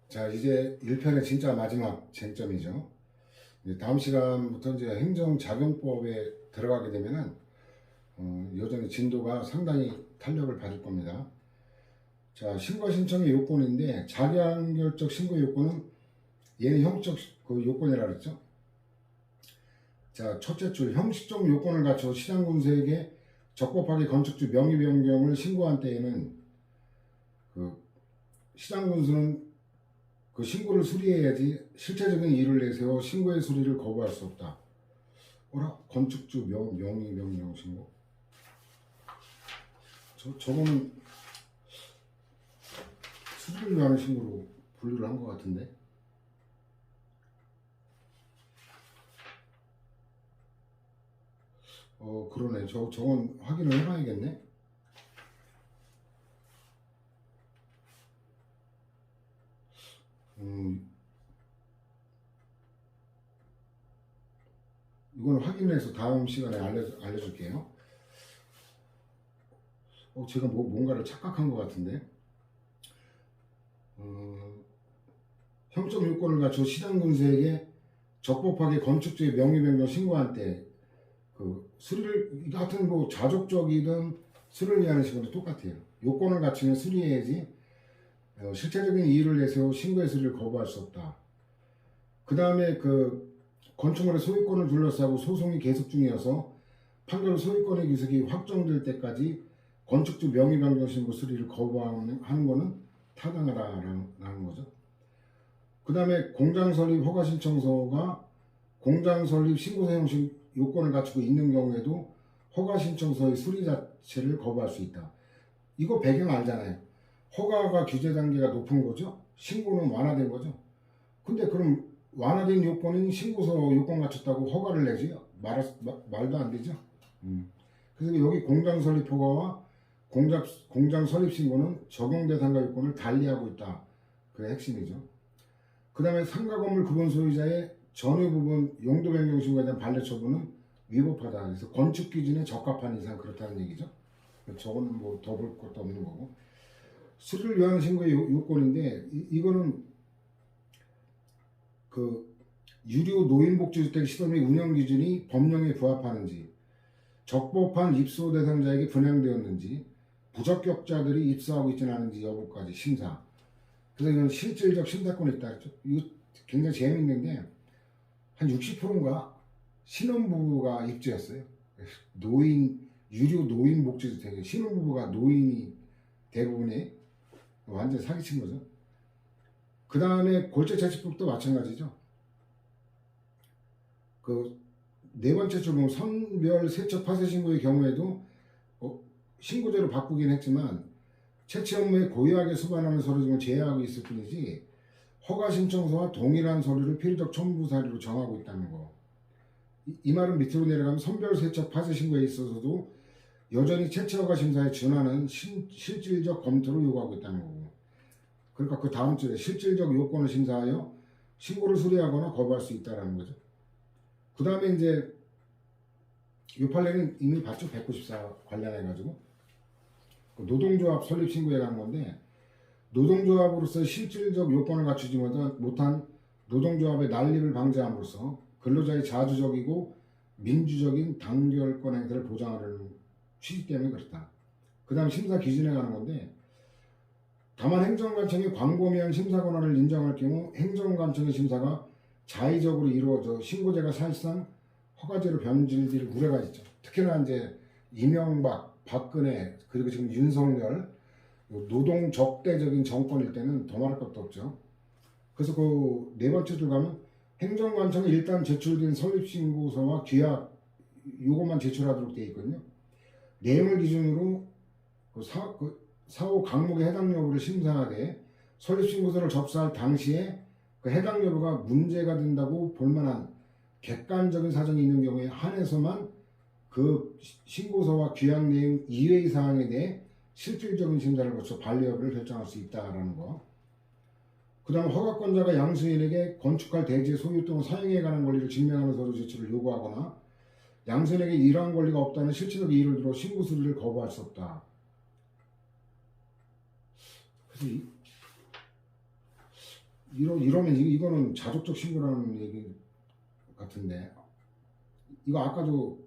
자, 이제 1편의 진짜 마지막 쟁점이죠. 이제 다음 시간부터 이제 행정작용법에 들어가게 되면은 여전히 진도가 상당히 탄력을 받을 겁니다. 자, 신고 신청의 요건인데 자기한결적 신고 요건은 얘는 형식 그 요건이라 그랬죠. 자, 첫째 줄 형식적 요건을 갖춰 시장군수에게 적법하게 건축주 명의 변경을 신고한 때에는 그 시장군수는 그 신고를 수리해야지 실체적인 이유를 내세워 신고의 수리를 거부할 수 없다. 어라? 건축주 명의 변경 신고? 저거는 수리를 위한 신고로 분류를 한 것 같은데. 그러네. 저건 확인을 해봐야겠네. 이건 확인해서 다음 시간에 알려줄게요. 제가 뭔가를 착각한 것 같은데. 형적 요건을 갖춰 시장군수에게 적법하게 건축주의 명의 변경 신고한 때 그 수리를 같은 뭐 자족적이든 수리를 위한 식으로 똑같아요. 요건을 갖추면 수리해야지 실체적인 이유를 내세워 신고의 수리를 거부할 수 없다. 그 다음에 그 건축물의 소유권을 둘러싸고 소송이 계속 중이어서 판결 소유권의 기속이 확정될 때까지 건축주 명의 변경 신고 수리를 거부하는 거는 타당하다라는 거죠. 그 다음에 공장 설립 허가 신청서가 공장 설립 신고서 형식 요건을 갖추고 있는 경우에도 허가 신청서의 수리 자체를 거부할 수 있다. 이거 배경 알잖아요. 허가가 규제 단계가 높은 거죠. 신고는 완화된 거죠. 근데 그럼 완화된 요건인 신고서 요건 갖췄다고 허가를 내지? 말도 안 되죠. 그래서 여기 공장 설립 허가와 공장 설립 신고는 적용 대상과 요건을 달리하고 있다. 그게 핵심이죠. 그 다음에 상가 건물 구분 소유자의 전유 부분 용도 변경 신고에 대한 반려 처분은 위법하다. 그래서 건축 기준에 적합한 이상 그렇다는 얘기죠. 저거는 뭐 더 볼 것도 없는 거고. 수리를 위한 신고의 요건인데 이거는 그 유료 노인복지주택 시설 및 운영 기준이 법령에 부합하는지, 적법한 입소 대상자에게 분양되었는지, 부적격자들이 입소하고 있지는 않은지 여부까지 심사. 그래서 이건 실질적 심사권이 있다 그랬죠. 이거 굉장히 재미있는 게 한 60%인가 신혼부부가 입주했어요. 유료 노인복지주택에 신혼부부가 노인이 대부분이 완전 사기친 거죠. 그 다음에 골재채취법도 마찬가지죠. 그 네 번째 줄 보면 선별 세척 파쇄 신고의 경우에도 신고제로 바꾸긴 했지만 채취 업무에 고의하게 수반하는 서류 등을 제외하고 있을 뿐이지 허가 신청서와 동일한 서류를 필요적 첨부 사료로 정하고 있다는 거. 이 말은 밑으로 내려가면 선별 세척 파쇄 신고에 있어서도 여전히 채취 허가 심사에 준하는 실질적 검토를 요구하고 있다는 거고. 그러니까 그 다음 줄에 실질적 요건을 심사하여 신고를 수리하거나 거부할 수 있다는 거죠. 그 다음에 이제 이 판례는 이미 봤죠. 194 관련해가지고 노동조합 설립 신고에 관한 건데 노동조합으로서 실질적 요건을 갖추지 못한 노동조합의 난립을 방지함으로써 근로자의 자주적이고 민주적인 단결권 행사를 보장하려는 취지 때문에 그렇다. 그 다음 심사 기준에 관한 건데 다만 행정관청이 광범위한 심사 권한을 인정할 경우 행정관청의 심사가 자의적으로 이루어져 신고제가 사실상 허가제로 변질될 우려가 있죠. 특히나 이제 이명박, 박근혜 그리고 지금 윤석열 노동 적대적인 정권일 때는 더 말할 것도 없죠. 그래서 그 네 번째 줄 가면 행정관청이 일단 제출된 설립신고서와 규약 요것만 제출하도록 되어 있거든요. 내용을 기준으로 사후 강목의 해당 여부를 심사하되 설립신고서를 접수할 당시에 그 해당 여부가 문제가 된다고 볼만한 객관적인 사정이 있는 경우에 한해서만 그 신고서와 규약 내용 이외의 사항에 대해 실질적인 심사를 거쳐 반려 여부를 결정할 수 있다라는 거. 그 다음 허가권자가 양수인에게 건축할 대지의 소유 또는 사용에 관한 권리를 증명하는 서류 제출을 요구하거나 양수인에게 이러한 권리가 없다는 실체적 이유를 들어 신고 수리를 거부할 수 없다. 그래서 이러면 이거는 자족적 신고라는 얘기 같은데, 이거 아까도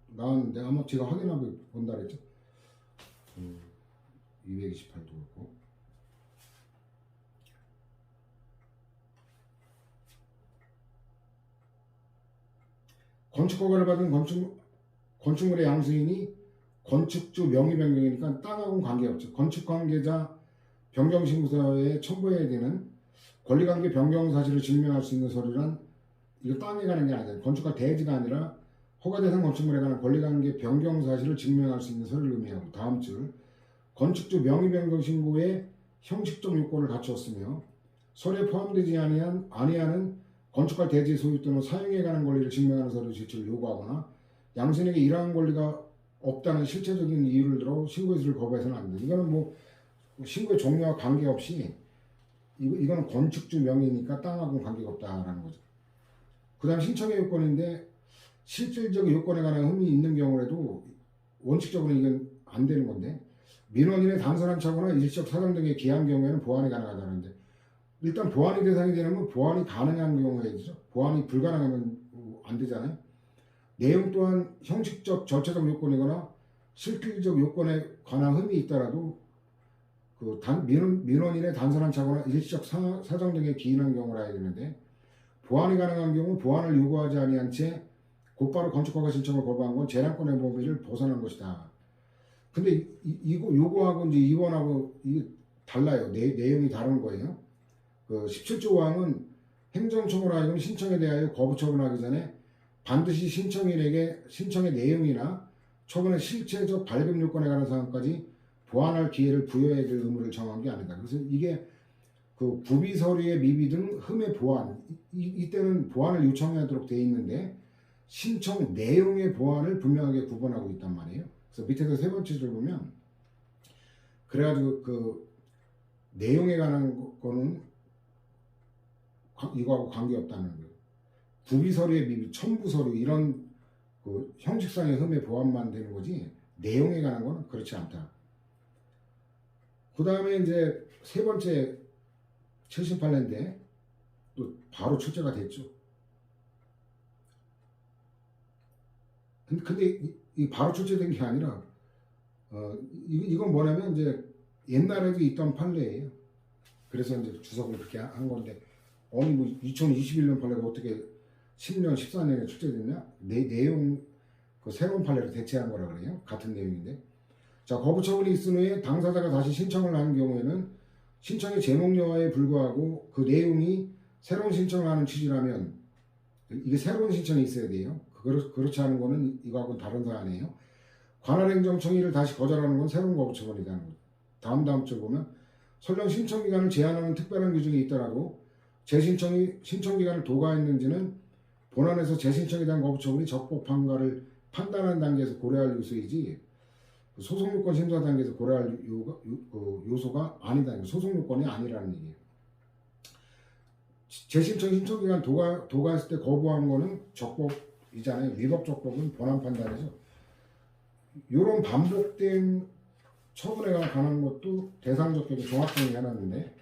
나왔는데 아마 제가 확인하고 본다 그랬죠. 228도 그렇고. 건축허가를 받은 건축물의 양수인이 건축주 명의 변경이니까 땅하고는 관계없죠. 건축관계자 변경신고서에 첨부해야 되는 권리관계 변경 사실을 증명할 수 있는 서류란, 이거 땅에 관한 게 아니라 건축가 대지가 아니라 허가 대상 건축물에 관한 권리관계 변경 사실을 증명할 수 있는 서류를 의미하고, 다음 줄 건축주 명의 변경 신고에 형식적 요건을 갖추었으며 서류에 포함되지 아니하는 건축가 대지 소유 또는 사용에 관한 권리를 증명하는 서류 제출을 요구하거나 양수인에게 이러한 권리가 없다는 실체적인 이유를 들어 신고해서를 거부해서는 안 돼. 이거는 뭐 신고의 종류와 관계없이 이거는 건축주 명의니까 땅하고는 관계가 없다라는 거죠. 그 다음 신청의 요건인데, 실질적 요건에 관한 흠이 있는 경우에도 원칙적으로 이건 안 되는 건데, 민원인의 단순한 착오나 일시적 사정 등의 기한 경우에는 보완이 가능하다는데, 일단 보완이 대상이 되면 보완이 가능한 경우에죠. 보완이 불가능하면 안 되잖아요. 내용 또한 형식적 절차적 요건이거나 실질적 요건에 관한 흠이 있더라도 민원인의 단순한 착오나 일시적 사정 등에 기인한 경우라 해야 되는데, 보완이 가능한 경우 보완을 요구하지 아니한 채 곧바로 건축허가 신청을 거부한 건 재량권의 범위를 벗어난 것이다. 근데 이거 요구하고 이제 이원하고 이게 달라요. 내용이 다른 거예요. 그 17조 5항은 행정처분을 하여금 신청에 대하여 거부 처분하기 전에 반드시 신청인에게 신청의 내용이나 처분의 실체적 발급 요건에 관한 사항까지 보완할 기회를 부여해야 될 의무를 정한 게 아니다. 그래서 이게 그 구비 서류의 미비 등 흠의 보완, 이때는 보완을 요청하도록 되어 있는데 신청 내용의 보완을 분명하게 구분하고 있단 말이에요. 그래서 밑에서 세 번째 줄 보면, 그래가지고 그 내용에 관한 거는 이거하고 관계없다는 거예요. 구비 서류의 미비, 첨부 서류 이런 그 형식상의 흠의 보완만 되는 거지 내용에 관한 거는 그렇지 않다. 그 다음에 이제 세 번째 78년인데 또 바로 출제가 됐죠. 근데 이 바로 출제된 게 아니라 이건 뭐냐면 이제 옛날에도 있던 판례예요. 그래서 이제 주석을 그렇게 한 건데, 아니 뭐 2021년 판례가 어떻게 10년 14년에 출제됐냐? 내용 그 새로운 판례를 대체한 거라 그래요. 같은 내용인데. 자, 거부 처분이 있은 후에 당사자가 다시 신청을 하는 경우에는 신청의 제목여하에 불구하고 그 내용이 새로운 신청을 하는 취지라면 이게 새로운 신청이 있어야 돼요. 그렇지 않은 거는 이거하고는 다른 사안이에요. 관할행정청의를 다시 거절하는 건 새로운 거부 처분이라는 거죠. 다음 줄 보면, 설령 신청 기간을 제한하는 특별한 규정이 있더라도 재신청이 신청 기간을 도과했는지는 본안에서 재신청에 대한 거부 처분이 적법한가를 판단하는 단계에서 고려할 요소이지 소송요건 심사 단계에서 고려할 요소가 아니다. 소송요건이 아니라는 얘기예요. 재신청 신청 기간 도과했을 때 거부한 거는 적법이잖아요. 위법 적법은 본안 판단이죠. 이런 반복된 처분에 관한 것도 대상적 결의 종합 정리해놨는데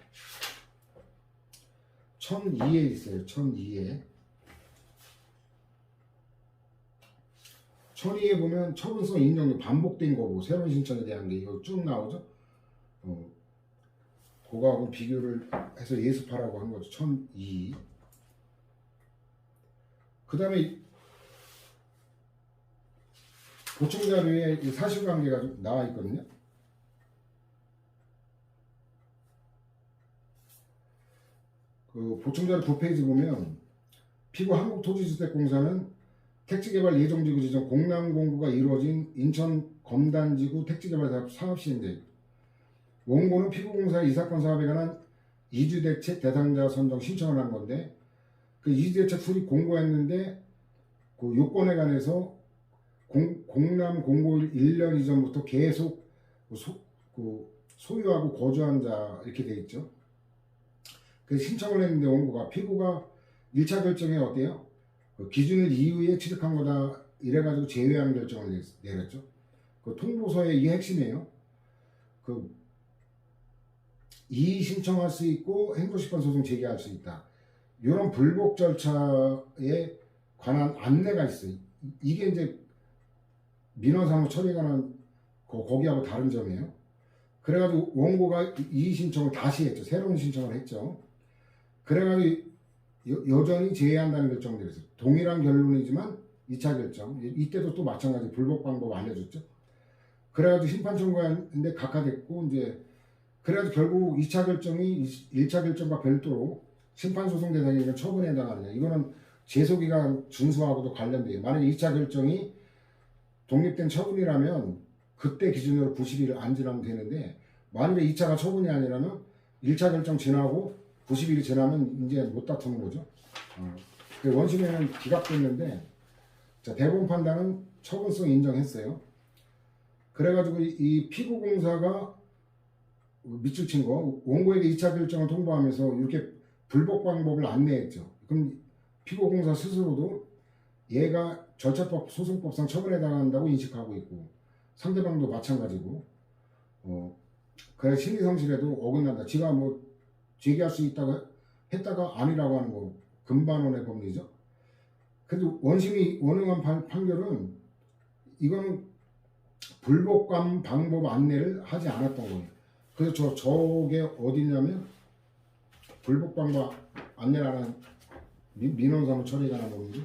1002에 있어요. 1002에 1002에 보면 처분성 인정 반복된 거고 새로운 신청에 대한 게 이거 쭉 나오죠. 그거하고 비교를 해서 예습하라고 한 거죠. 1002. 그 다음에 보충자료에 사실관계가 좀 나와 있거든요. 그 보충자료 9페이지 보면 피고 한국토지주택공사는 택지개발 예정지구 지정 공람공고가 이루어진 인천 검단지구 택지개발 사업 시행제, 원고는 피고공사의 이 사건 사업에 관한 이주대책 대상자 선정 신청을 한 건데, 그 이주대책 수립 공고했는데 그 요건에 관해서 공람 공고일 1년 이전부터 계속 소유하고 거주한 자 이렇게 돼 있죠. 그 신청을 했는데 원고가 피고가 1차 결정에 어때요? 그 기준을 이후에 취득한 거다 이래가지고 제외하는 결정을 내렸죠. 그 통보서의 이게 핵심이에요. 그 이의 신청할 수 있고 행정심판 소송 제기할 수 있다. 이런 불복 절차에 관한 안내가 있어요. 이게 이제 민원사무 처리에 관한 거기하고 다른 점이에요. 그래가지고 원고가 이의 신청을 다시 했죠. 새로운 신청을 했죠. 그래가지고 여전히 제외한다는 결정을 내렸어요. 동일한 결론이지만 2차 결정. 이때도 또 마찬가지 불복 방법 알려줬죠. 그래가지고 심판 청구하는데 각하됐고 이제 그래가지고 결국 2차 결정이 1차 결정과 별도로 심판소송 대상이니까 처분에 해당하느냐. 이거는 제소기간 준수하고도 관련돼요. 만약에 2차 결정이 독립된 처분이라면 그때 기준으로 90일을 안 지나면 되는데 만약에 2차가 처분이 아니라면 1차 결정 지나고 90일이 지나면 이제 못 다투는 거죠. 원심에는 기각됐는데 자, 대법원 판단은 처분성 인정했어요. 그래가지고 이 피고공사가 밑줄 친 거, 원고에게 2차 결정을 통보하면서 이렇게 불복 방법을 안내했죠. 그럼 피고공사 스스로도 얘가 절차법 소송법상 처분에 해당한다고 인식하고 있고 상대방도 마찬가지고 그래 심리성실에도 어긋난다. 지가 뭐 제기할 수 있다고 했다가 아니라고 하는 거 금반원의 법리죠. 그래도 원심이 원응한 판결은 이거는 불복감 방법 안내를 하지 않았던 거예요. 그래서 저게 어디냐면 불복 방법 안내라는 민원사무 처리에 관한 법이죠.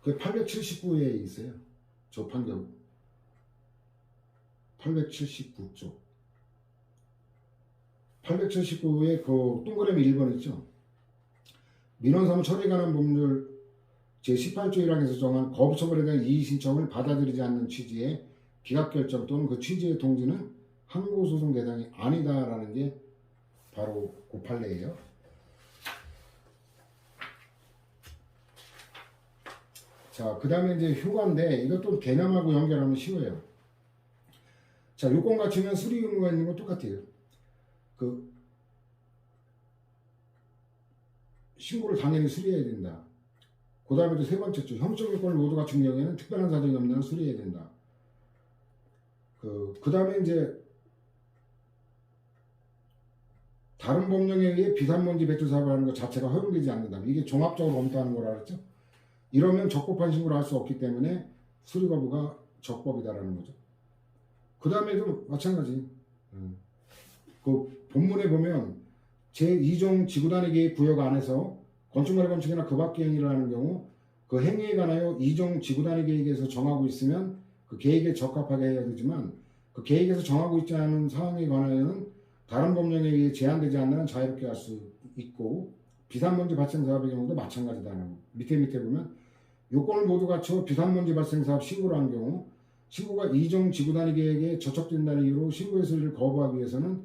그 879에 있어요. 저 판결 879쪽 879에 그 동그라미 1번 있죠. 민원사무 처리에 관한 법률 제18조 1항에서 정한 거부처벌에 대한 이의 신청을 받아들이지 않는 취지의 기각결정 또는 그 취지의 통지는 항고소송 대상이 아니다라는 게 바로 그 판례예요. 자, 그 다음에 이제 효과인데 이것도 개념하고 연결하면 쉬워요. 자, 요건 갖추면 수리 의무가 있는 건 똑같아요. 그 신고를 당연히 수리해야 된다. 그 다음에 또 세 번째죠. 형적 요건을 모두 갖춘 경우에는 특별한 사정이 없는 한 수리해야 된다. 그 다음에 이제 다른 법령에 의해 비산먼지 배출 사업을 하는 것 자체가 허용되지 않는다. 이게 종합적으로 검토하는 거라 그랬죠. 이러면 적법한 신고를 할 수 없기 때문에 수리 거부가 적법이다라는 거죠. 그 다음에도 마찬가지. 그 본문에 보면 제2종 지구단위계획 구역 안에서 건축물의 건축이나 그 밖의 행위를 하는 경우 그 행위에 관하여 2종 지구단위계획에서 정하고 있으면 그 계획에 적합하게 해야 되지만 그 계획에서 정하고 있지 않은 사항에 관하여는 다른 법령에 의해 제한되지 않는 한 자유롭게 할 수 있고 비산먼지 발생 사업의 경우도 마찬가지다라는 거. 밑에 보면 요건을 모두 갖춰 비산먼지 발생 사업 신고를 한 경우 신고가 2종 지구단위 계획에 저촉된다는 이유로 신고의 수리를 거부하기 위해서는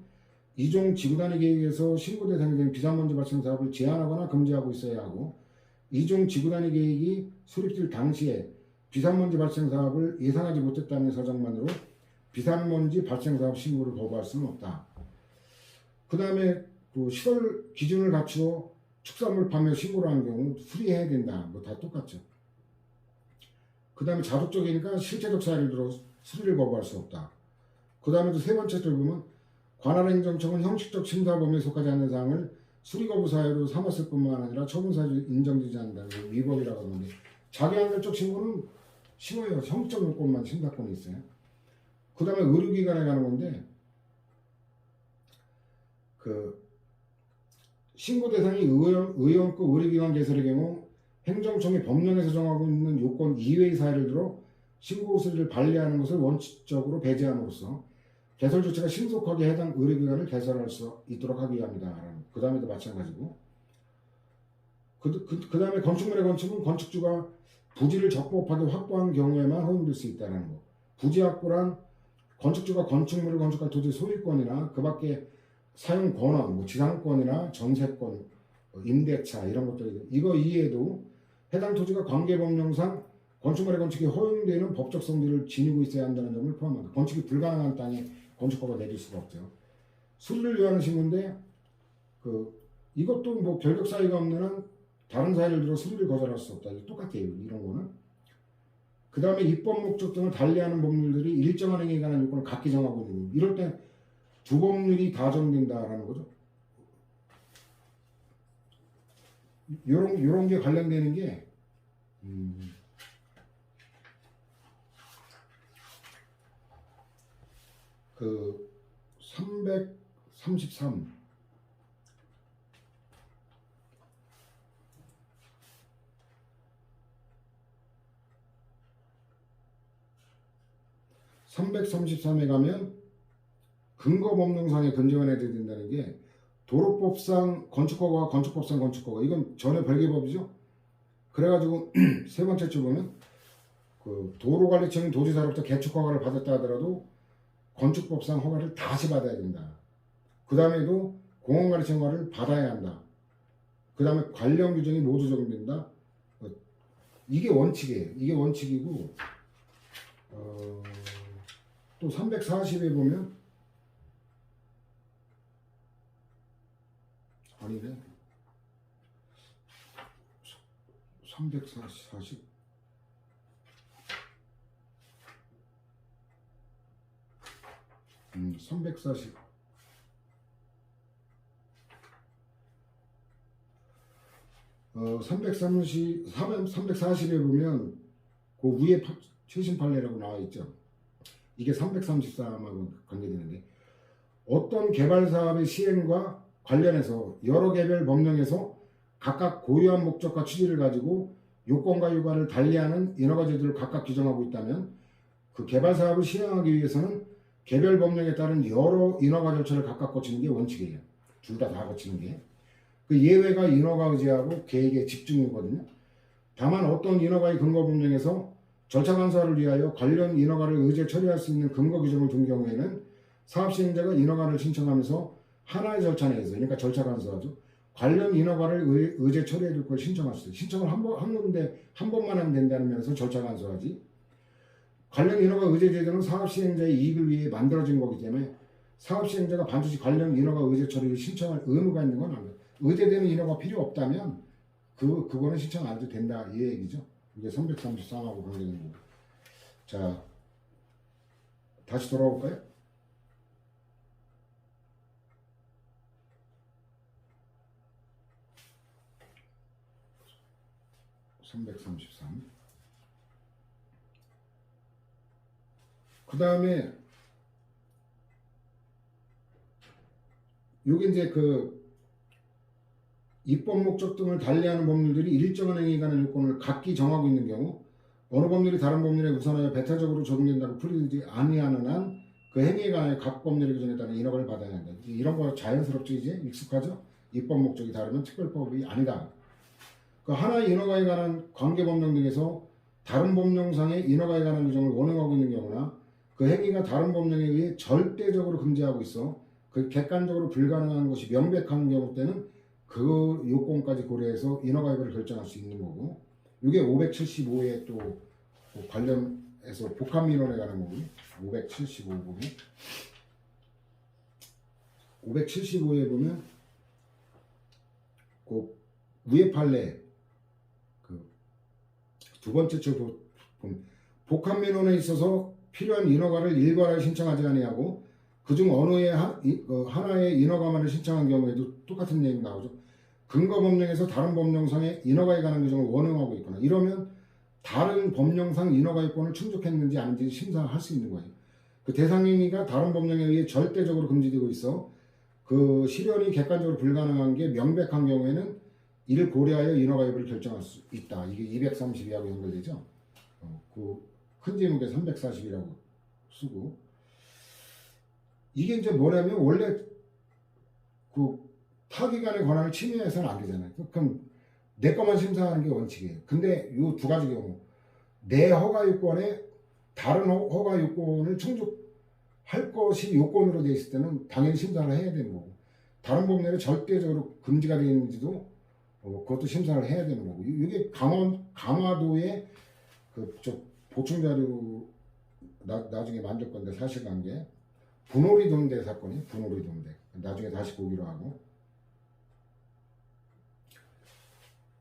2종 지구단위 계획에서 신고 대상이 된 비산먼지 발생 사업을 제한하거나 금지하고 있어야 하고 2종 지구단위 계획이 수립될 당시에 비산먼지 발생 사업을 예상하지 못했다는 사정만으로 비산먼지 발생 사업 신고를 거부할 수는 없다. 그 다음에 그 시설 기준을 갖추어 축산물 판매 신고를 한 경우 수리해야 된다. 뭐 다 똑같죠. 그 다음에 자족적이니까 실체적 사유를 들어 수리를 거부할 수 없다. 그 다음에 또 세 번째 줄 보면 관할행정청은 형식적 심사 범위에 속하지 않는 사항을 수리 거부 사유로 삼았을 뿐만 아니라 처분 사유 인정되지 않는다는 위법이라고 하는데 자기한결적 신고는 쉬워요. 형식적 요건만 심사권이 있어요. 그 다음에 의료기관에 가는 건데 그 신고 대상이 의원급 의료기관 개설의 경우 행정청이 법령에서 정하고 있는 요건 이외의 사유를 들어 신고 수리를 반려하는 것을 원칙적으로 배제함으로써 개설 조치가 신속하게 해당 의료기관을 개설할 수 있도록 하기 위함이다. 그 다음에도 마찬가지고 그 다음에 건축물의 건축은 건축주가 부지를 적법하게 확보한 경우에만 허용될 수 있다는 거. 부지 확보란 건축주가 건축물을 건축할 토지 소유권이나 그 밖에 사용 권한, 뭐 지상권이나 전세권, 임대차 이런 것들 이거 이외에도 해당 토지가 관계법령상 건축물의 건축이 허용되는 법적 성질을 지니고 있어야 한다는 점을 포함한다. 건축이 불가능한 땅에 건축허가 내릴 수가 없죠. 수리를 위한 신고인데 이것도 뭐 결격 사유가 없는 한 다른 사유를 들어 수리를 거절할 수 없다. 똑같아요. 이런 거는. 그 다음에 입법 목적 등을 달리하는 법률들이 일정한 행위에 관한 요건을 각기 정하고 있는, 이럴 때 두 법률이 다 정된다라는 거죠. 요런 게 관련되는 게 그 333 333에 가면 근거법령상의 근저가 해야 된다는 게 도로법상 건축허가, 건축법상 건축허가, 이건 전혀 별개 법이죠. 그래가지고 세 번째 줄 보면 도로관리청 도지사로부터 개축허가를 받았다 하더라도 건축법상 허가를 다시 받아야 된다. 그 다음에도 공원관리청 허가를 받아야 한다. 그 다음에 관련 규정이 모두 적용된다. 이게 원칙이에요. 이게 원칙이고 또 340에 보면 아니네. 340 340 340에 보면 그 위에 최신 판례라고 나와 있죠. 이게 333하고 관계되는데, 어떤 개발 사업의 시행과 관련해서 여러 개별 법령에서 각각 고유한 목적과 취지를 가지고 요건과 유관을 달리하는 인허가 제도를 각각 규정하고 있다면 그 개발 사업을 시행하기 위해서는 개별 법령에 따른 여러 인허가 절차를 각각 거치는 게 원칙이에요. 둘 다 거치는 게. 그 예외가 인허가 의제하고 계획의 집중이거든요. 다만 어떤 인허가의 근거 법령에서 절차 간소화를 위하여 관련 인허가를 의제 처리할 수 있는 근거 규정을 둔 경우에는 사업 시행자가 인허가를 신청하면서 하나의 절차 내에서, 그러니까 절차 간소화죠, 관련 인허가를 의제 처리해 줄 걸 신청할 수 있어요. 신청을 한 번만 하면 된다는 면에서 절차 간소화지. 관련 인허가 의제 제도는 사업 시행자의 이익을 위해 만들어진 거기 때문에 사업 시행자가 반드시 관련 인허가 의제 처리를 신청할 의무가 있는 건 아니에요. 의제되는 인허가 필요 없다면 그거는 신청 안 해도 된다, 이 얘기죠. 이게 333하고 관계되는 거고. 자, 다시 돌아올까요? 그 다음에 요게 이제 입법 목적 등을 달리하는 법률들이 일정한 행위에 관한 요건을 각기 정하고 있는 경우 어느 법률이 다른 법률에 우선하여 배타적으로 적용된다고 풀리지 아니하는 한 그 행위에 관하여 각 법률의 규정에 따른 인허가를 받아야 한다. 이런 거 자연스럽죠. 이제 익숙하죠. 입법 목적이 다르면 특별법이 아니다. 그 하나의 인허가에 관한 관계 법령 등에서 다른 법령상의 인허가에 관한 규정을 원행하고 있는 경우나 그 행위가 다른 법령에 의해 절대적으로 금지하고 있어 그 객관적으로 불가능한 것이 명백한 경우 때는 그 요건까지 고려해서 인허가 여부를 결정할 수 있는 거고, 이게 575에 또 관련해서 복합민원에 관한 거고요. 575에 보면 그 위에 판례 두 번째 줄 보면 복합민원에 있어서 필요한 인허가를 일괄하여 신청하지 아니하고 그중 어느 하나의 인허가만을 신청한 경우에도 똑같은 내용이 나오죠. 근거 법령에서 다른 법령상의 인허가에 관한 규정을 원행하고 있거나 이러면 다른 법령상 인허가 요건을 충족했는지 아닌지 심사할 수 있는 거예요. 그 대상 행위가 다른 법령에 의해 절대적으로 금지되고 있어 그 실현이 객관적으로 불가능한 게 명백한 경우에는 이를 고려하여 인허가 여부를 결정할 수 있다. 이게 232하고 연결되죠. 그 큰 제목에 340이라고 쓰고, 이게 이제 뭐냐면 원래 그 타기관의 권한을 침해해서는 안 되잖아요. 그럼 내 것만 심사하는 게 원칙이에요. 근데 이 두 가지 경우 내 허가 요건에 다른 허가 요건을 충족할 것이 요건으로 되어 있을 때는 당연히 심사를 해야 되는 거고, 다른 법령에 절대적으로 금지가 되어 있는지도 그것도 심사를 해야 되는 거고, 이게 강화도의 그저 보충 자료 나중에 만들 건데 사실관계 분홀이 동대 사건이 분홀이 동대 나중에 다시 보기로 하고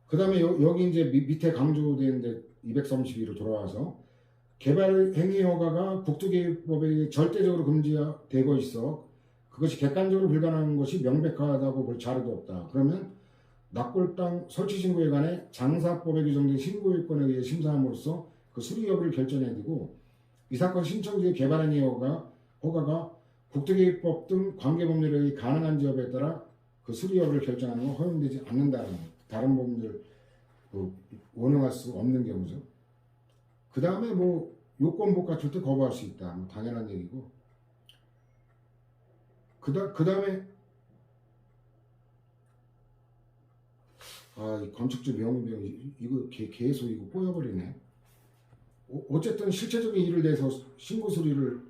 그 다음에 여기 이제 밑에 강조되는데 232로 돌아와서 개발 행위 허가가 국토개발법에 절대적으로 금지되고 있어 그것이 객관적으로 불가능한 것이 명백하다고 볼 자료도 없다. 그러면 납골당 설치 신고에 관해 장사법에 규정된 신고 요건에 의해 심사함으로써 그 수리 여부를 결정해야 되고 이 사건 신청지의 개발 행위 허가가 국토개발법 등 관계법률에 의해 가능한지 여부에 따라 그 수리 여부를 결정하는 건 허용되지 않는다는 거. 다른 법률을 원용할 수 없는 경우죠. 그 다음에 뭐 요건 못 갖출 때 거부할 수 있다. 뭐 당연한 얘기고. 그 다음에 이 건축주 명의병 이거 계속 이거 꼬여버리네. 어쨌든 실체적인 일을 내서 신고 수리를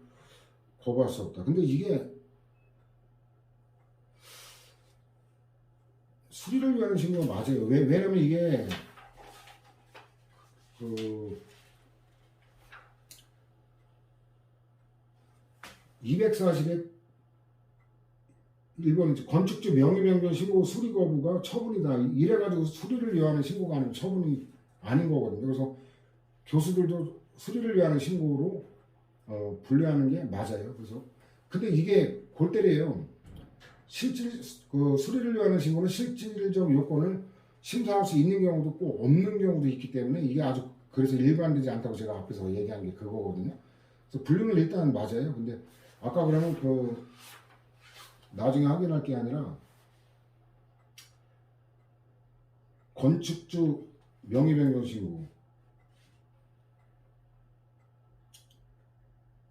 거부할 수 없다. 근데 이게 수리를 위한 신고가 맞아요. 왜냐면 이게 그 240에 1번 건축주 명의변경 신고 수리 거부가 처분이다. 이래가지고 수리를 위한 신고가 아니면 처분이 아닌 거거든요. 그래서 교수들도 수리를 위한 신고로 분류하는 게 맞아요. 그래서 근데 이게 골 때려요. 수리를 위한 신고는 실질적 요건을 심사할 수 있는 경우도 있고 없는 경우도 있기 때문에 이게 아주 그래서 일반되지 않다고 제가 앞에서 얘기한 게 그거거든요. 그래서 분류는 일단 맞아요. 근데 아까 그러면 나중에 확인할 게 아니라 건축주 명의변경 신고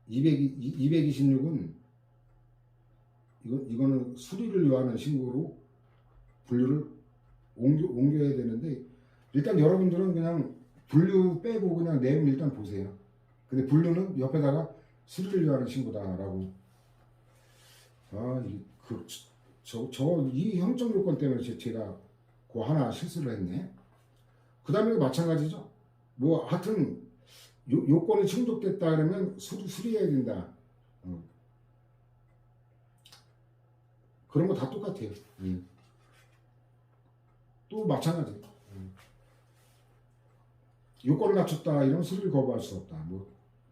226은 이거는 수리를 요하는 신고로 분류를 옮겨야 되는데 일단 여러분들은 그냥 분류 빼고 그냥 내용 일단 보세요. 근데 분류는 옆에다가 수리를 요하는 신고다라고. 이 형적 요건 때문에 제가 그 하나 실수를 했네. 그 다음에 마찬가지죠. 뭐 하여튼 요건이 충족됐다 그러면 수리해야 된다. 그런 거 다 똑같아요. 또 마찬가지. 요건을 갖췄다 이러면 수리를 거부할 수 없다. 뭐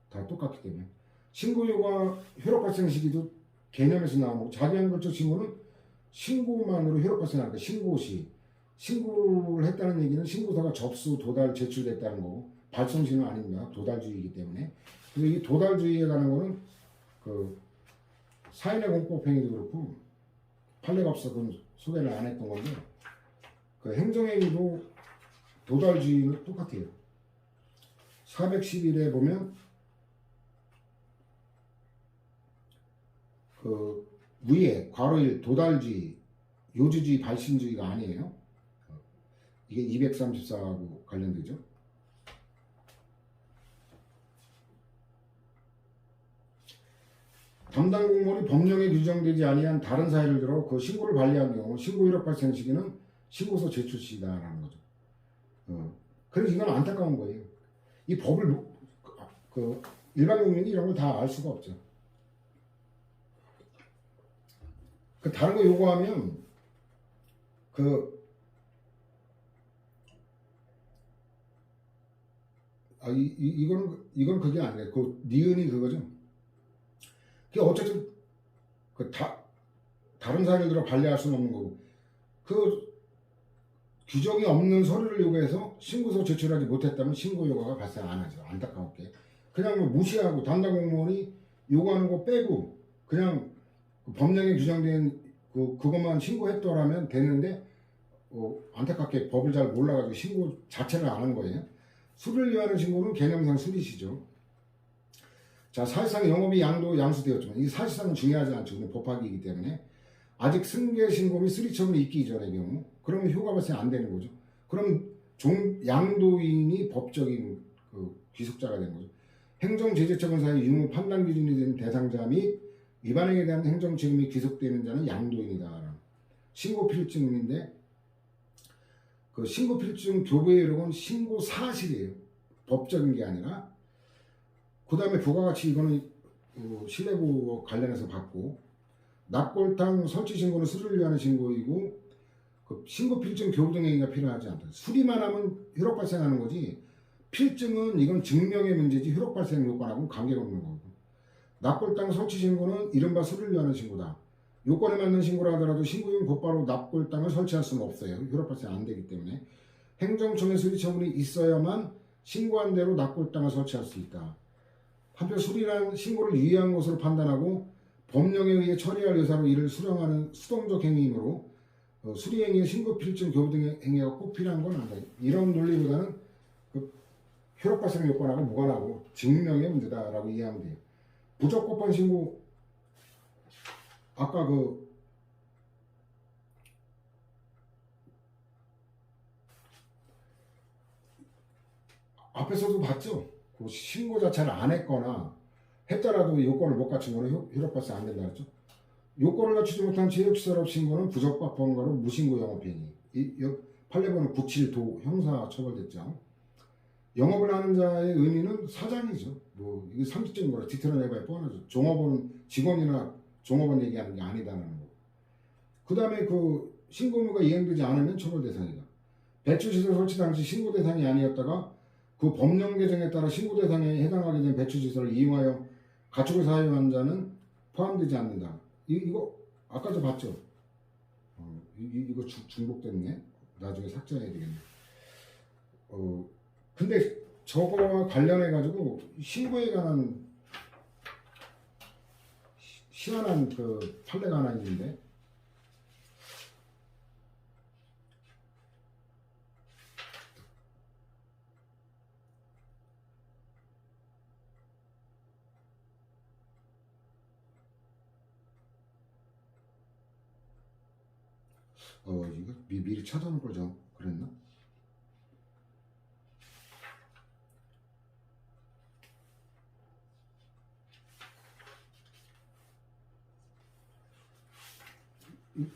다 똑같기 때문에 신고유가 효력 발생 시기도 개념에서 나오고 자기한걸적 신고는 신고만으로 효력 발생하니까 신고시 신고를 했다는 얘기는 신고서가 접수, 도달, 제출됐다는 거고 발송시는 아닙니다. 도달주의이기 때문에. 그래서 이 도달주의에 관한 거는 그 사인의 공법행위도 그렇고 판례가 없어 그건 소개를 안 했던 건데 그 행정행위도 도달주의는 똑같아요. 411에 보면 그 위에 괄호 1 도달주의, 요주주의, 발신주의가 아니에요. 이게 234하고 관련되죠. 담당 공무원이 법령에 규정되지 아니한 다른 사유를 들어 그 신고를 반려한 경우 신고 이력 발생 시기는 신고서 제출 시기다라는 거죠. 그래서 이건 안타까운 거예요. 이 법을 일반 국민이 이런 걸 다 알 수가 없죠. 다른 거 요구하면 이건 그게 아니에요. 니은이 그거죠. 어쨌든 다른 사유를 들어 반려할 수는 없는 거고 규정이 없는 서류를 요구해서 신고서 제출하지 못했다면 신고 요구가 발생 안 하죠. 안타깝게 그냥 뭐 무시하고 담당 공무원이 요구하는 거 빼고 그냥 법령에 규정된 그것만 신고했더라면 되는데 안타깝게 법을 잘 몰라가지고 신고 자체를 안 한 거예요. 수리를 위하는 신고는 개념상 수리시죠. 자, 사실상 영업이 양수되었지만 이게 사실상은 중요하지 않죠. 그냥 법학이기 때문에 아직 승계 신고 및 수리 처분이 있기 이전의 경우 그러면 효과 발생 안 되는 거죠. 그럼 양도인이 법적인 귀속자가 되는 거죠. 행정제재처분사의 유무 판단 기준이 되는 대상자 및 위반행위에 대한 행정책임이 귀속되는 자는 양도인이다. 신고필증인데 신고필증 교부의 이력은 신고 사실이에요. 법적인 게 아니라. 그 다음에 부가가치 이거는 실내부 관련해서 받고, 납골당 설치 신고는 수리를 위한 신고이고, 그 신고 필증 교부 등 행위가 필요하지 않다. 수리만 하면 효력 발생하는 거지, 필증은 이건 증명의 문제지 효력 발생 요건하고는 관계가 없는 거고. 납골당 설치 신고는 이른바 수리를 위한 신고다. 요건에 맞는 신고라 하더라도 신고인 곧바로 납골당을 설치할 수는 없어요. 효력 발생 안 되기 때문에. 행정청의 수리 처분이 있어야만 신고한 대로 납골당을 설치할 수 있다. 한편 수리란 신고를 유의한 것으로 판단하고 법령에 의해 처리할 의사로 이를 수령하는 수동적 행위이므로 수리 행위의 신고 필증 교부 등의 행위가 꼭 필요한 건 아니다. 이런 논리보다는 그 효력 발생 요건하고 무관하고 증명의 문제다라고 이해하면 돼요. 부적법한 신고, 아까 앞에서도 봤죠. 그 신고 자체를 안 했거나 했더라도 요건을 못 갖춘 거는 효력 발생 안 된다 했죠. 요건을 갖추지 못한 체육시설업 신고는 부적법한 거로 무신고 영업행위. 판례번호 97도 형사 처벌됐죠. 영업을 하는 자의 의미는 사장이죠. 뭐 이게 상식적인 거라 뒤틀어내봐야 뻔하죠. 종업원 직원이나 종업원 얘기하는 게 아니다라는 거. 그 다음에 그 신고 의무가 이행되지 않으면 처벌 대상이다. 배추시설 설치 당시 신고 대상이 아니었다가 그 법령 개정에 따라 신고 대상에 해당하게 된 배추시설을 이용하여 가축을 사용한 자는 포함되지 않는다. 이거 아까도 봤죠? 이거 중복됐네. 나중에 삭제해야 되겠네. 근데 저거와 관련해 가지고 신고에 관한 희한한 그 판례가 하나 있는데, 이거 미리 찾아놓을 걸 좀 그랬나?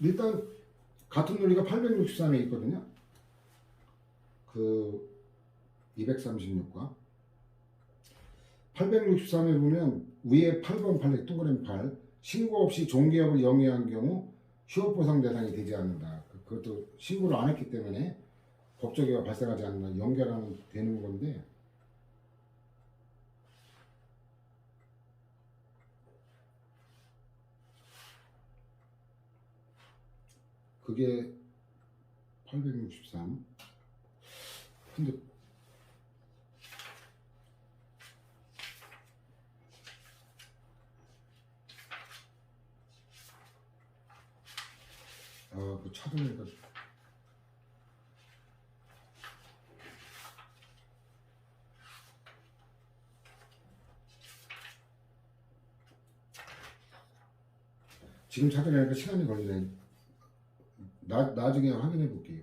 일단 같은 논리가 863에 있거든요. 그 236과 863에 보면 위에 8번 판례 동그라미 8, 신고 없이 종기업을 영위한 경우 휴업보상 대상이 되지 않는다. 그것도 신고를 안 했기 때문에 법적이가 발생하지 않는다. 연결하면 되는 건데, 그게 863. 근데 그 찾으니까 지금 찾으려니까 시간이 걸리네. 나중에 확인해 볼게요.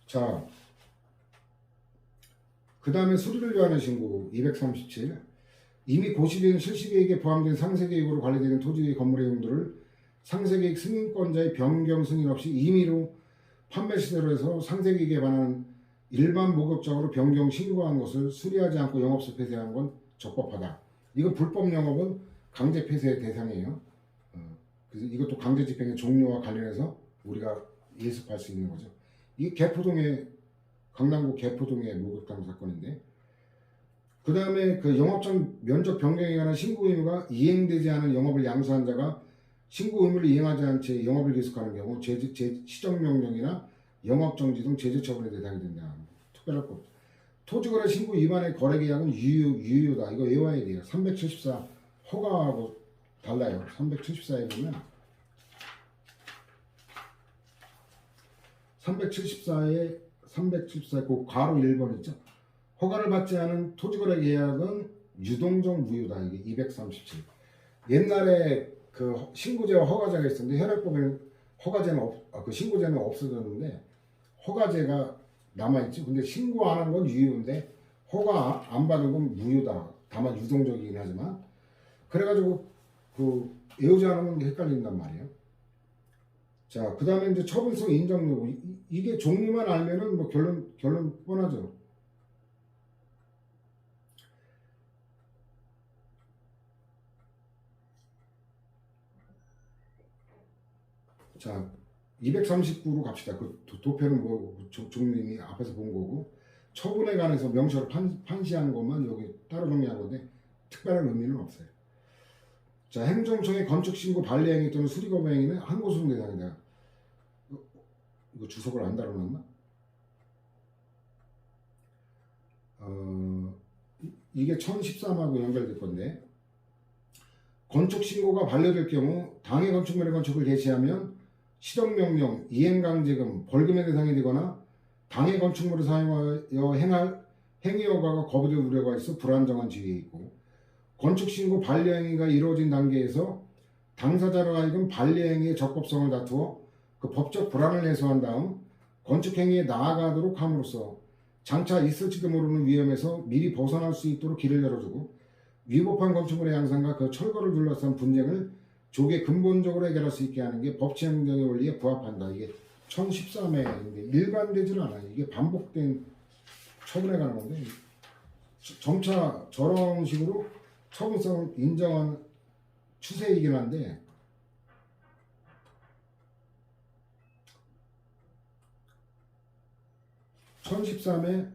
자, 그 다음에 수리를 위한 신고 237. 이미 고시된 실시계획에 포함된 상세계획으로 관리되는 토지의 건물의 용도를 상세계획 승인권자의 변경 승인 없이 임의로 판매시대로 해서 상세계획에 반하는 일반 목욕장으로 변경 신고한 것을 수리하지 않고 영업소 폐쇄한 건 적법하다. 이거 불법 영업은 강제 폐쇄 대상이에요. 그래서 이것도 강제 집행의 종료와 관련해서 우리가 예습할 수 있는 거죠. 이게 개포동의 강남구 개포동의 목욕탕 사건인데, 그 다음에 그 영업장 면적 변경에 관한 신고 의무가 이행되지 않은 영업을 양수한 자가 신고 의무를 이행하지 않은 채 영업을 계속하는 경우 시정명령이나 영업정지 등 제재처분의 대상이 된다. 특별할 것. 토지거래 신고 위반의 거래계약은 유효다. 이거 외워야 돼요. 374 허가하고 달라요. 374에 보면 374에 그 괄호 1번 있죠. 허가를 받지 않은 토지거래 계약은 유동적 무효다. 이게 237. 옛날에 그 신고제와 허가제가 있었는데 현행법에는 허가제는 그 신고제는 없어졌는데 허가제가 남아있죠. 근데 신고 안 한 건 유효인데 허가 안 받은 건 무효다. 다만 유동적이긴 하지만, 그래가지고 그 외우지 않으면 헷갈린단 말이에요. 자, 그 다음에 이제 처분성 인정 여부. 이게 종류만 알면은 뭐 결론 뻔하죠. 자, 239로 갑시다. 그 도표는 뭐 종류 이미 앞에서 본 거고, 처분에 관해서 명시로 판시하는 것만 여기 따로 정리한 건데 특별한 의미는 없어요. 자, 행정청의 건축신고 반려행위 또는 수리검행위는 항고소송 대상이다. 이거 주석을 안 달아놨나? 이게 1013하고 연결될 건데, 건축신고가 반려될 경우 당해 건축물의 건축을 개시하면 시정명령, 이행강제금, 벌금의 대상이 되거나 당해 건축물을 사용하여 행할 행위 허가가 거부될 우려가 있어 불안정한 지위에 있고, 건축신고 반려행위가 이루어진 단계에서 당사자로 하여금 반려행위의 적법성을 다투어 그 법적 불안을 해소한 다음 건축행위에 나아가도록 함으로써 장차 있을지도 모르는 위험에서 미리 벗어날 수 있도록 길을 열어주고, 위법한 건축물의 양상과 그 철거를 둘러싼 분쟁을 조기 근본적으로 해결할 수 있게 하는 게 법치행정의 원리에 부합한다. 이게 1013회인데 일관되지는 않아요. 이게 반복된 처분에 관한 건데, 점차 저런 식으로 처분성을 인정한 추세이긴 한데, (1013회)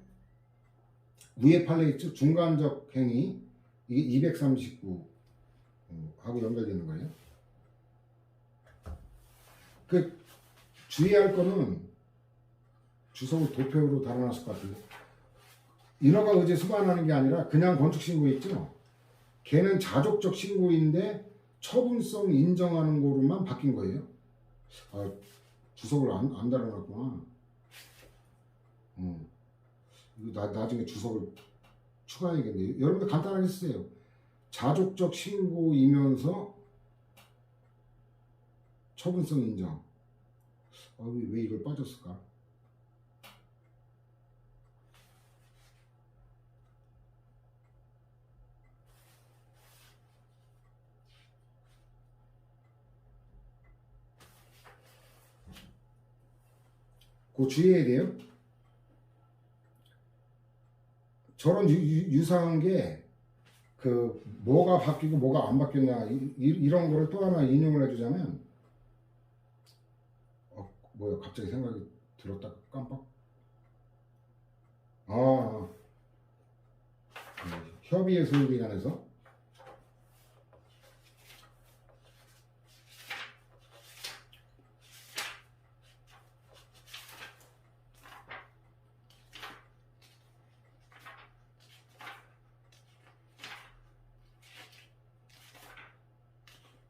위에 판례 있죠? 중간적 행위, 이게 239 하고 연결되는 거예요. 그 주의할 거는 주석을 도표로 달아놨을 것 같은데, 인허가 의제 수반하는 게 아니라 그냥 건축신고 있죠? 걔는 자족적 신고인데 처분성 인정하는 거로만 바뀐 거예요. 아, 주석을 안 달아놨구나. 나중에 주석을 추가해야겠네요. 여러분들 간단하게 쓰세요. 자족적 신고이면서 처분성 인정. 왜 이걸 빠졌을까? 그거 주의해야 돼요. 저런 유사한 게 그 뭐가 바뀌고 뭐가 안 바뀌었냐 이런 거를 또 하나 인용을 해주자면, 뭐야 갑자기 생각이 들었다 깜빡. 협의의 소유에 관해서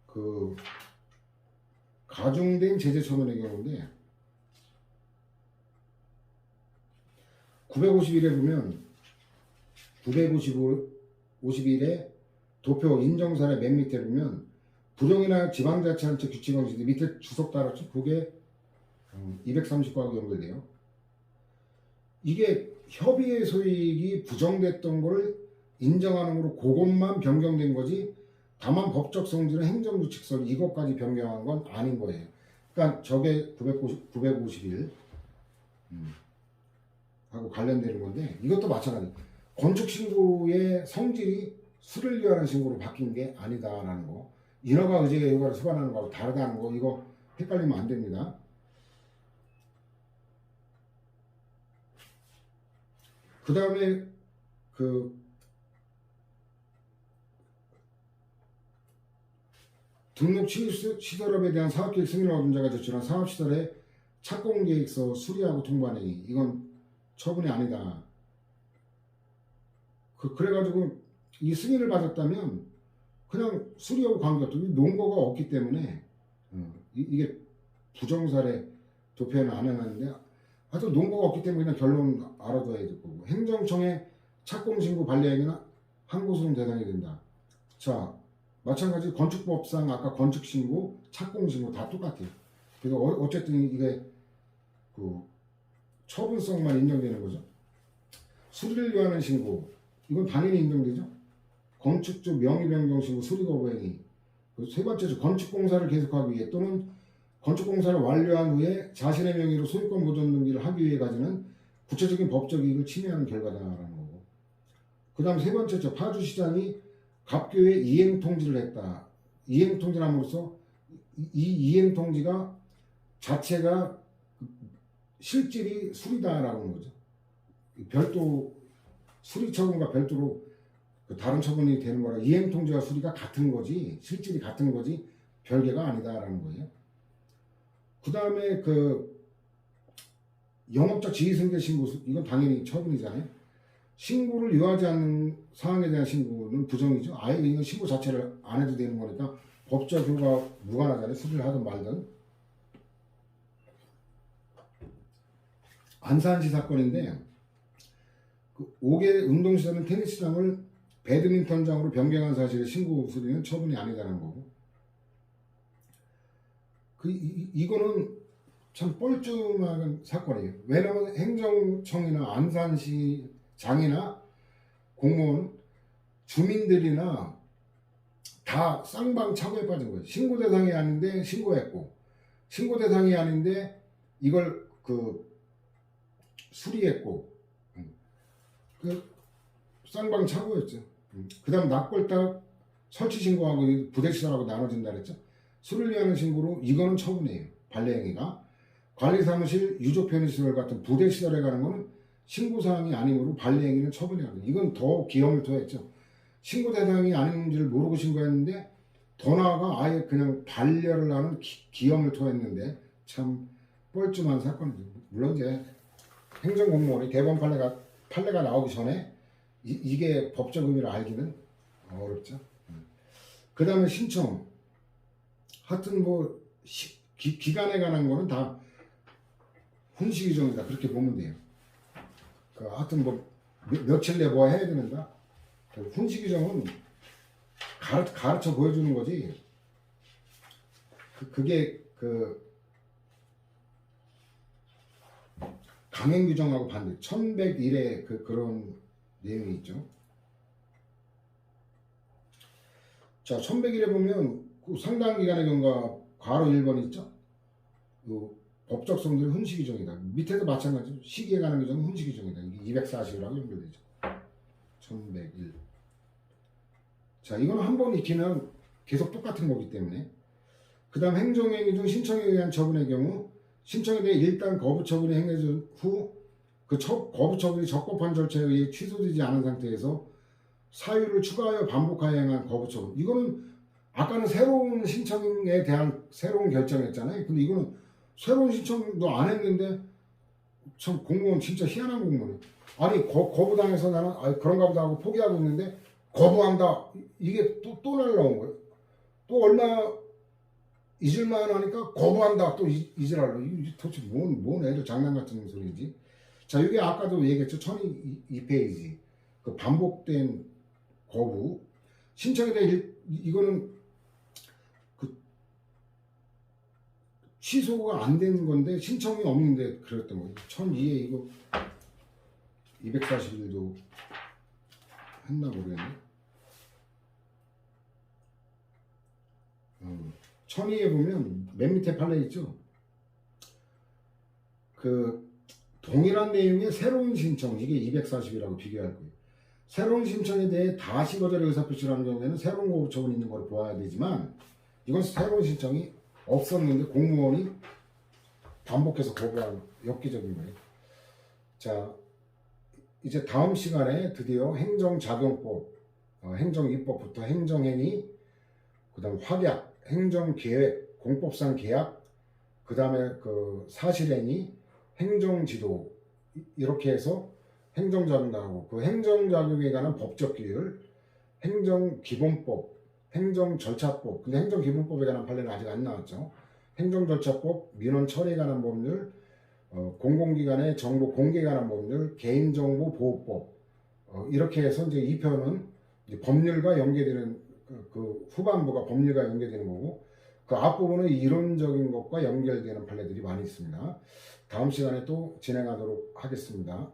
그 가중된 제재 처분의 경우인데, 951에 보면 951에 도표 인정 사례 맨 밑에 보면 부정이나 지방자치단체 규칙 방식 밑에 주석 달았죠. 그게 239하고 연결돼요. 이게 협의의 소익이 부정됐던 거를 인정하는 거로 그것만 변경된 거지, 다만 법적 성질은 행정규칙설 이것까지 변경한 건 아닌 거예요. 그러니까 저게 951 하고 관련되는 건데, 이것도 마찬가지. 건축신고의 성질이 수를 위한 신고로 바뀐 게 아니다라는 거, 인허가 의제의 효과를 수반하는 거하고 다르다는 거, 이거 헷갈리면 안 됩니다. 그 다음에 등록 시설업에 대한 사업계획 승인을 얻은 자가 제출한 사업시설의 착공계획서 수리하고 통보하는 행위, 이건 처분이 아니다. 그래가지고 이 승인을 받았다면 그냥 수리하고 관계없죠. 논거가 없기 때문에 이게 부정사례 도표는 안 해놨는데, 하여튼 논거가 없기 때문에 그냥 결론 알아둬야 될 거고, 행정청의 착공신고 반려행위는 항고소송 대상이 된다. 자, 마찬가지 건축법상 아까 건축신고, 착공신고 다 똑같아요. 그래서 어쨌든 이게 그 처분성만 인정되는 거죠. 수리를 위한 신고, 이건 당연히 인정되죠. 건축주 명의 변경 신고, 수리 거부 행위. 세 번째죠. 건축공사를 계속하기 위해 또는 건축공사를 완료한 후에 자신의 명의로 소유권 보존 등기를 하기 위해 가지는 구체적인 법적 이익을 침해하는 결과다라는 거고. 그 다음 세 번째죠. 파주시장이 갑교에 이행통지를 했다. 이행통지함으로써 이 이행통지가 자체가 실질이 수리다라고 하는 거죠. 별도 수리 처분과 별도로 다른 처분이 되는 거라 이행통지와 수리가 같은 거지 실질이 같은 거지 별개가 아니다라는 거예요. 그 다음에 그 영업자 지휘승계 신고 이건 당연히 처분이잖아요. 신고를 요하지 않는 사항에 대한 신고는 부정이죠. 아예 이건 신고 자체를 안 해도 되는 거니까 법적 효과 무관하잖아요. 수리를 하든 말든. 안산시 사건인데 그 5개 운동시설은 테니스장을 배드민턴장으로 변경한 사실의 신고 수리는 처분이 아니다라는 거고. 이거는 참 뻘쭘한 사건이에요. 왜냐하면 행정청이나 안산시 장이나 공무원, 주민들이나 다 쌍방착오에 빠진 거예요. 신고 대상이 아닌데 신고했고, 신고 대상이 아닌데 이걸 수리했고, 쌍방착오였죠. 그 다음 납골당 설치 신고하고 부대시설하고 나눠진다 그랬죠. 수리를 위한 신고로 이거는 처분이에요. 발레행위가. 관리사무실, 유족편의시설 같은 부대시설에 가는 거는 신고사항이 아니므로 발레행위는 처분이 안 돼요. 이건 더 기형을 토했죠. 신고 대상이 아닌지를 모르고 신고했는데 더 나아가 아예 그냥 반려를 하는 기형을 토했는데 참 뻘쭘한 사건이죠. 물론 이제 행정공무원이 대법원 판례가 나오기 전에 이게 법적 의미를 알기는 어렵죠. 그 다음에 신청. 하여튼 뭐 기간에 관한 거는 다 훈시규정이다 그렇게 보면 돼요. 하여튼 뭐 며칠 내에 뭐 해야 되는가. 훈시규정은 가르쳐 보여주는 거지. 그게 강행규정하고 반대. 1101에 그런 내용이 있죠. 자, 1101에 보면 상당 기간의 경과 괄호 1번 있죠. 법적 성질은 훈시규정이다. 밑에도 마찬가지로 시기에 관한 규정은 훈시규정이다. 이게 240이라고 연결되죠. 1101. 자, 이거는 한 번 익히면 계속 똑같은 거기 때문에. 그 다음 행정행위 중 신청에 의한 처분의 경우 신청에 대해 일단 거부 처분이 행해진 후 그 거부 처분이 적법한 절차에 의해 취소되지 않은 상태에서 사유를 추가하여 반복하여 행한 거부 처분. 이거는 아까는 새로운 신청에 대한 새로운 결정이었잖아요. 근데 이거는 새로운 신청도 안 했는데 참 공무원 진짜 희한한 공무원이에요. 아니 거부당해서 나는 그런가 보다 하고 포기하고 있는데 거부한다. 이게 또 날라온 거예요. 또 얼마 잊을만 하니까 거부한다. 또 잊으라고. 이게 도대체 뭔 애들 장난 같은 소리지. 자, 이게 아까도 얘기했죠. 1002페이지. 그 반복된 거부. 신청에 대해 이거는 취소가 안 된 건데 신청이 없는데 그랬던 거예요. 1002에 이거 240일도 했나 모르겠네. 1002에 보면 맨 밑에 판례 있죠. 동일한 내용의 새로운 신청, 이게 240이라고 비교할 거예요. 새로운 신청에 대해 다시 거절의 의사표시를 하는 경우에는 새로운 거부 처분이 있는 걸 보아야 되지만 이건 새로운 신청이 없었는데 공무원이 반복해서 거부한 엽기적인 거예요. 자, 이제 다음 시간에 드디어 행정작용법, 행정입법부터 행정행위, 그 다음 확약, 행정계획, 공법상 계약, 그 다음에 사실행위, 행정지도 이렇게 해서 행정작용 나오고 그 행정작용에 관한 법적 규율, 행정기본법, 행정절차법. 근데 행정기본법에 관한 판례는 아직 안 나왔죠. 행정절차법, 민원 처리에 관한 법률, 공공기관의 정보 공개에 관한 법률, 개인정보보호법. 이렇게 해서 이제 2편은 법률과 연계되는 그 후반부가 법률과 연계되는 거고 그 앞부분은 이론적인 것과 연결되는 판례들이 많이 있습니다. 다음 시간에 또 진행하도록 하겠습니다.